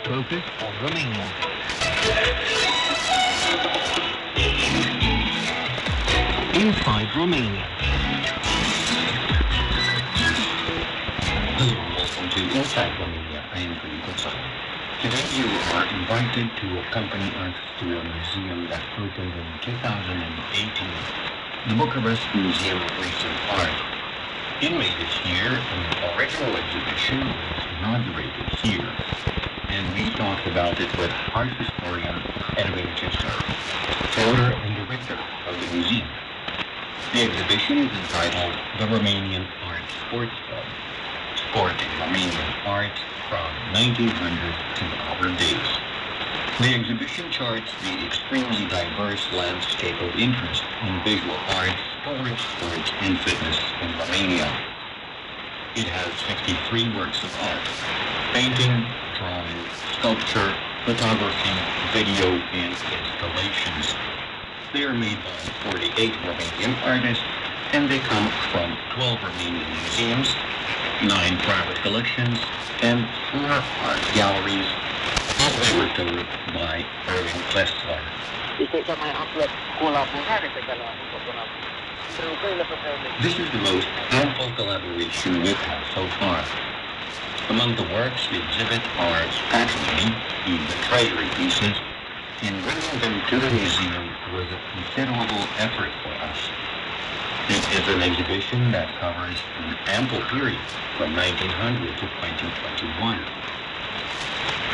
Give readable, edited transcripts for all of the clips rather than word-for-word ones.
Focus on Romania. Inside Romania. Hello and welcome to Inside Romania. I am Felipe. Today you are invited to accompany us to a museum that opened in 2018, the Bucharest Museum of Recent Art. In May this year, an original exhibition was inaugurated here, and we talked about it with art historian Erwin Kessler, founder and director of the museum. The exhibition is entitled The Romanian Art Sports Club, Sporting Romanian Art from 1900 to our days. The exhibition charts the extremely diverse landscape of interest in visual arts, sports, and fitness in Romania. It has 63 works of art: painting, drawing, sculpture, photography, video, and installations. They are made by 48 Romanian artists, and they come from 12 Romanian museums, 9 private collections, and 4 art galleries, as they were told by Erwin Kessler. This is the most ample collaboration we've had so far. Among the works we exhibit are patrimony, the treasury pieces, and bringing them to the museum was a considerable effort for us. It is an exhibition that covers an ample period from 1900 to 2021.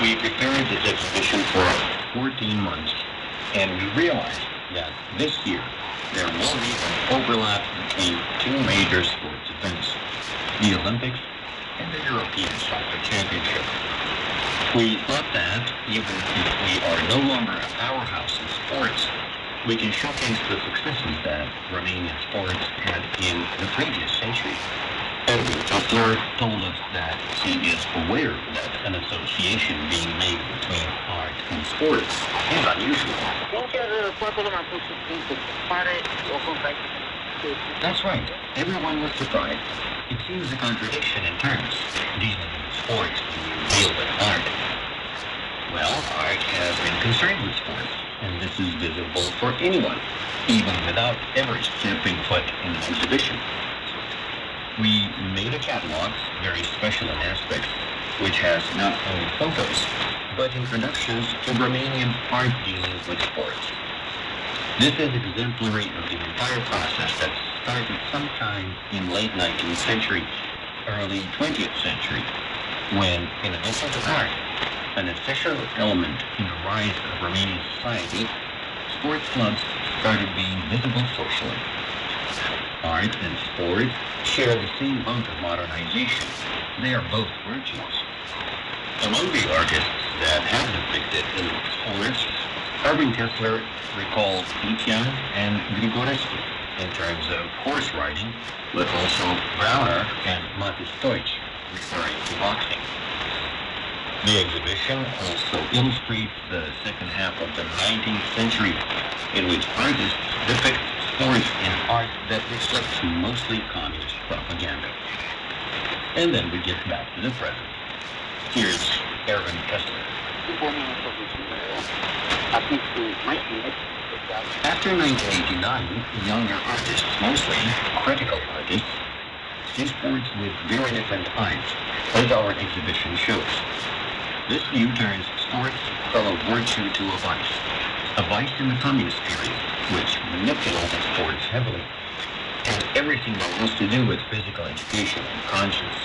We prepared this exhibition for 14 months, and we realized that this year there will be an overlap between 2 major sports events, the Olympics and the European Soccer Championship. We thought that even if we are no longer a powerhouse in sports, we can showcase the successes that Romanian sports had in the previous century. Erwin Kessler told us that he is aware that an association being made between art and sports is unusual. That's right. Everyone was surprised. It seems a contradiction in terms, dealing with sports when you deal with art. Well, art has been concerned with sports, and this is visible for anyone, even without ever stepping foot in an exhibition. We made a catalog, very special in aspects, which has not only photos, but introductions to Romanian art dealing with sports. This is exemplary of the entire process that started sometime in late 19th century, early 20th century, when, in addition to art, an essential element in the rise of Romanian society, sports clubs started being visible socially. Art and sport share the same boat of modernization. They are both virtues. Among the artists that have depicted in sports, Erwin Kessler recalls Titian and Grigorescu in terms of horse riding, but also Brauner and Mati Stoici, referring to boxing. The exhibition also illustrates the second half of the 19th century, in which artists depict sports in art that reflects mostly communist propaganda. And then we get back to the present. Here's Erwin Kessler. After 1989, younger artists, mostly critical artists, see sports with very different eyes, as our exhibition shows. This view turns sports from a virtue to a vice in the communist period, which manipulated sports heavily, and everything that has to do with physical education and conscience.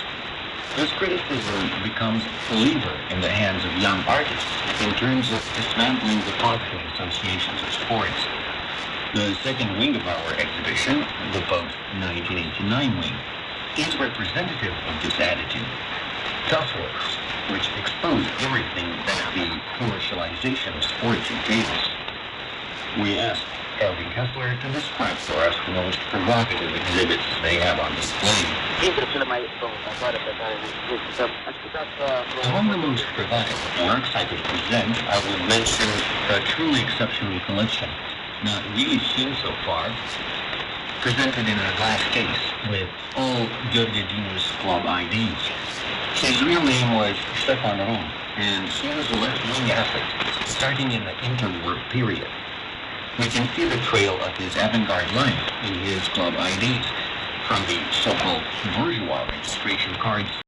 This criticism becomes a lever in the hands of young artists in terms of dismantling the positive associations of sports. The second wing of our exhibition, the post-1989 wing, is representative of this attitude. Tough works, which expose everything that the commercialization of sports entails. We asked Erwin Kessler to describe for us the most provocative exhibits they have on display. Among the most provocative works I could present, I would mention a truly exceptional collection, not really seen so far. presented in a glass case with all Gheorghe Dinu's club IDs. His real name was Stefan Rom, and he was a left-wing athlete, starting in the interwar period. We can see the trail of his avant-garde life in his club IDs, from the so-called bourgeois registration cards